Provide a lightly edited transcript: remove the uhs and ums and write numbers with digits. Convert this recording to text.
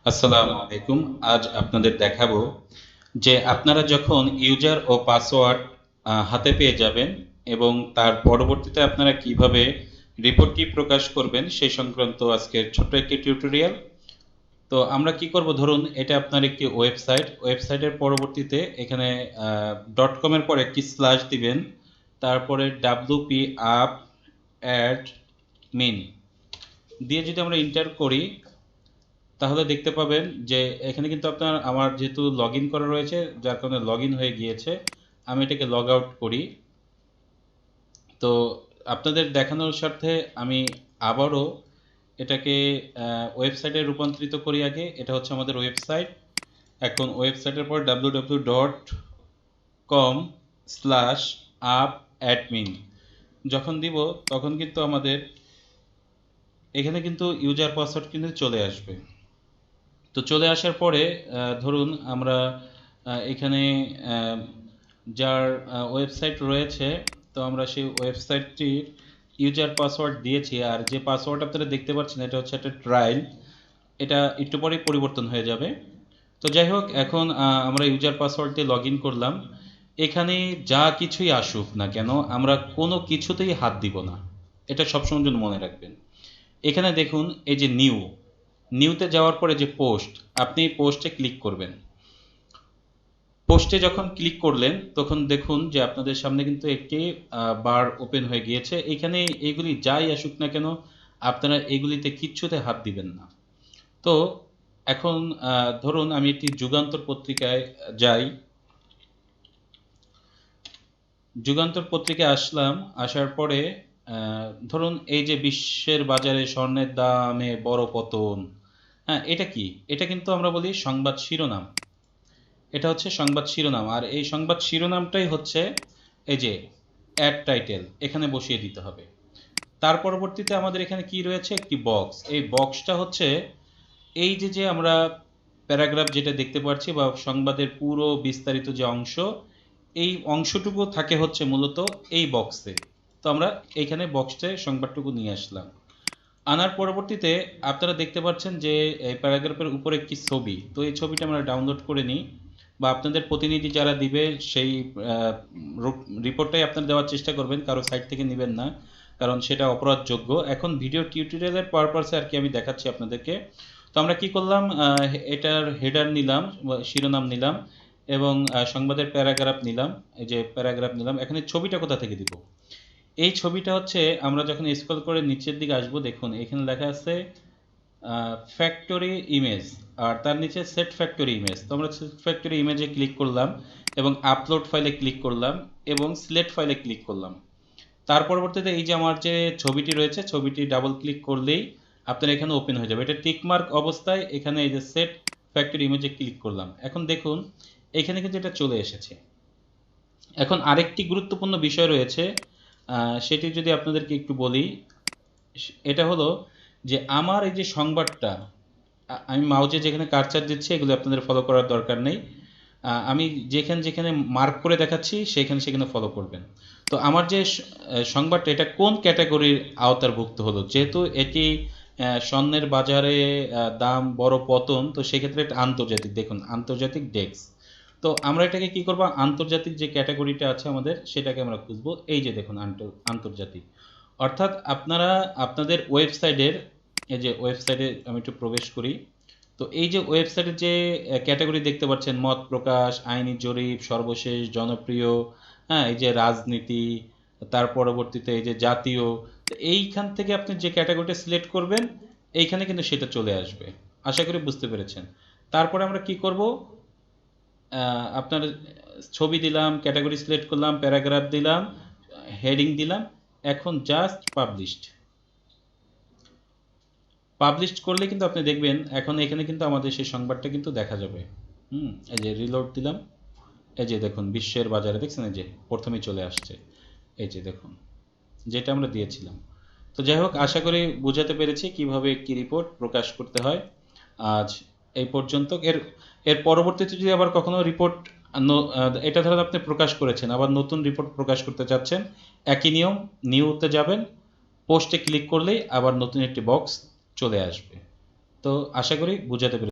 আসসালামু আলাইকুম। আজ আপনাদের দেখাবো যে আপনারা যখন ইউজার ও পাসওয়ার্ড হাতে পেয়ে যাবেন এবং তার পরবর্তীতে আপনারা কিভাবে রিপোর্টটি প্রকাশ করবেন সেই সংক্রান্ত আজকের ছোট্ট একটি টিউটোরিয়াল। তো আমরা কি করব, ধরুন এটা আপনার একটি ওয়েবসাইটের পরবর্তীতে এখানে ডট কমের পরে একটি স্ল্যাশ দিবেন, তারপরে ডাব্লিউপি আপ অ্যাড মিন দিয়ে যদি আমরা ইন্টার করি তাহলে দেখতে পাবেন যে এখানে কিন্তু আমার যেহেতু লগ ইন করা রয়েছে যার কারণে লগ ইন হয়ে গিয়েছে। আমি এটাকে লগ আউট করি। তো আপনাদের দেখানোর স্বার্থে আমি আবারও এটাকে ওয়েবসাইটে রূপান্তরিত করি। আগে এটা হচ্ছে আমাদের ওয়েবসাইট। এখন ওয়েবসাইটের পর www.com/up-admin যখন দিব তখন কিন্তু আমাদের এখানে কিন্তু ইউজার পাসওয়ার্ড কিন্তু চলে আসবে। তো চলে আসার পরে ধরুন আমরা এখানে আহ, যার ওয়েবসাইট রয়েছে, তো আমরা সেই ওয়েবসাইটটির ইউজার পাসওয়ার্ড দিয়েছি। আর যে পাসওয়ার্ড আপনারা দেখতে পাচ্ছেন এটা হচ্ছে একটা ট্রায়াল, এটা একটু পরেই পরিবর্তন হয়ে যাবে। তো যাই হোক, এখন আমরা ইউজার পাসওয়ার্ড দিয়ে লগ ইন করলাম। এখানে যা কিছুই আসুক না কেন আমরা কোনো কিছুতেই হাত দিব না, এটা সবসময় জন্য মনে রাখবেন। এখানে দেখুন এই যে নিউতে যাওয়ার পরে যে পোস্ট, আপনি পোস্টে ক্লিক করবেন। পোস্টে যখন ক্লিক করলেন তখন দেখুন যে আপনাদের সামনে কিন্তু একটি বার ওপেন হয়ে গিয়েছে। এখানে এগুলি যাই আসুক না কেন আপনারা এগুলিতে কিচ্ছুতে হাত দিবেন না। তো এখন ধরুন আমি একটি যুগান্তর পত্রিকায় যাই। যুগান্তর পত্রিকায় আসলাম, আসার পরে ধরুন এই যে বিশ্বের বাজারে স্বর্ণের দামে বড় পতন। হ্যাঁ, এটা কি? এটা কিন্তু আমরা বলি সংবাদ শিরোনাম। এটা হচ্ছে সংবাদ শিরোনাম, আর এই সংবাদ শিরোনামটাই হচ্ছে এই যে অ্যাড টাইটেল, এখানে বসিয়ে দিতে হবে। তার পরবর্তীতে আমাদের এখানে কি রয়েছে, একটি বক্স। এই বক্সটা হচ্ছে এই যে যে আমরা প্যারাগ্রাফ যেটা দেখতে পাচ্ছি বা সংবাদের পুরো বিস্তারিত যে অংশ, এই অংশটুকু থাকে হচ্ছে মূলত এই বক্সে। তো আমরা এইখানে বক্সে সংবাদটুকু নিয়ে আসলাম। আনার পরবর্তীতে আপনারা দেখতে পাচ্ছেন যে এই প্যারাগ্রাফের উপরে একটি ছবি, তো এই ছবিটা আমরা ডাউনলোড করে নিই, বা আপনাদের প্রতিনিধি যারা দিবে সেই রিপোর্টটাই আপনারা দেওয়ার চেষ্টা করবেন, কারো সাইট থেকে নেবেন না, কারণ সেটা অপরাধযোগ্য। এখন ভিডিও টিউটোরিয়ালের পারপাসে আর কি আমি দেখাচ্ছি আপনাদেরকে। তো আমরা কি করলাম, এটার হেডার নিলাম, শিরোনাম নিলাম, এবং সংবাদের প্যারাগ্রাফ নিলাম। এই যে প্যারাগ্রাফ নিলাম, এখানে ছবিটা কোথা থেকে দিব? এই ছবিটা হচ্ছে আমরা যখন স্ক্রল করে নিচের দিকে আসবো, দেখুন এখানে লেখা আছে ফ্যাক্টরি ইমেজ, আর তার নিচে সেট ফ্যাক্টরি ইমেজ। তো আমরা সেট ফ্যাক্টরি ইমেজে ক্লিক করলাম এবং আপলোড ফাইলে ক্লিক করলাম এবং সিলেক্ট ফাইলে ক্লিক করলাম। তার পরবর্তীতে এই যে আমার যে ছবিটি রয়েছে, ছবিটি ডাবল ক্লিক করলেই আপনার এখানে ওপেন হয়ে যাবে। এটা টিকমার্ক অবস্থায় এখানে এই যে সেট ফ্যাক্টরি ইমেজে ক্লিক করলাম। এখন দেখুন এখানে কিন্তু এটা চলে এসেছে। এখন আরেকটি গুরুত্বপূর্ণ বিষয় রয়েছে, সেটি যদি আপনাদেরকে একটু বলি। এটা হলো যে আমার এই যে সংবাদটা, আমি মাউজে যেখানে কার্সার দিচ্ছি এগুলো আপনাদের ফলো করার দরকার নেই। আমি যেখানে যেখানে মার্ক করে দেখাচ্ছি সেখানে সেখানে ফলো করবেন। তো আমার যে সংবাদটা, এটা কোন ক্যাটাগরির আওতারভুক্ত হলো, যেহেতু এটি স্বর্ণের বাজারে দাম বড় পতন, তো সেক্ষেত্রে এটা আন্তর্জাতিক, দেখুন আন্তর্জাতিক ডেস্ক। তো আমরা এটাকে কি করব, আন্তর্জাতিক যে ক্যাটাগরিটা আছে আমাদের সেটাকে আমরা খুঁজবো। এই যে দেখুন আন্তর্জাতিক, অর্থাৎ আপনারা আপনাদের ওয়েবসাইটের, এই যে ওয়েবসাইটে আমি একটু প্রবেশ করি। তো এই যে ওয়েবসাইটের যে ক্যাটাগরি দেখতে পাচ্ছেন, মত প্রকাশ, আইনি জরিপ, সর্বশেষ, জনপ্রিয়, হ্যাঁ এই যে রাজনীতি, তার পরবর্তীতে এই যে জাতীয়। তো এইখান থেকে আপনি যে ক্যাটাগরিটা সিলেক্ট করবেন এইখানে কিন্তু সেটা চলে আসবে। আশা করি বুঝতে পেরেছেন। তারপরে আমরা কি করব, আপনার ছবি দিলাম, ক্যাটাগরি সিলেক্ট করলাম, প্যারাগ্রাফ দিলাম, হেডিং দিলাম। এখন জাস্ট পাবলিশড করলে কিন্তু আপনি দেখবেন এখন এখানে কিন্তু আমাদের সেই সংবাদটা কিন্তু দেখা যাবে। এই যে রিলোড দিলাম, এই যে দেখুন বিশ্বের বাজারে, দেখছেন এই যে প্রথমেই চলে আসছে। এই যে দেখুন যেটা আমরা দিয়েছিলাম। তো যাই হোক, আশা করি বুঝাতে পেরেছি কিভাবে একটি রিপোর্ট প্রকাশ করতে হয়। আজ এই পর্যন্ত। এর এর পরবর্তীতে যদি আবার কখনো রিপোর্ট, এটা ধরেন আপনি প্রকাশ করেছেন, আবার নতুন রিপোর্ট প্রকাশ করতে চাচ্ছেন, একই নিয়ম, নিউতে যাবেন, পোস্টে ক্লিক করলেই আবার নতুন একটি বক্স চলে আসবে। তো আশা করি বুঝাতে পেরেছি।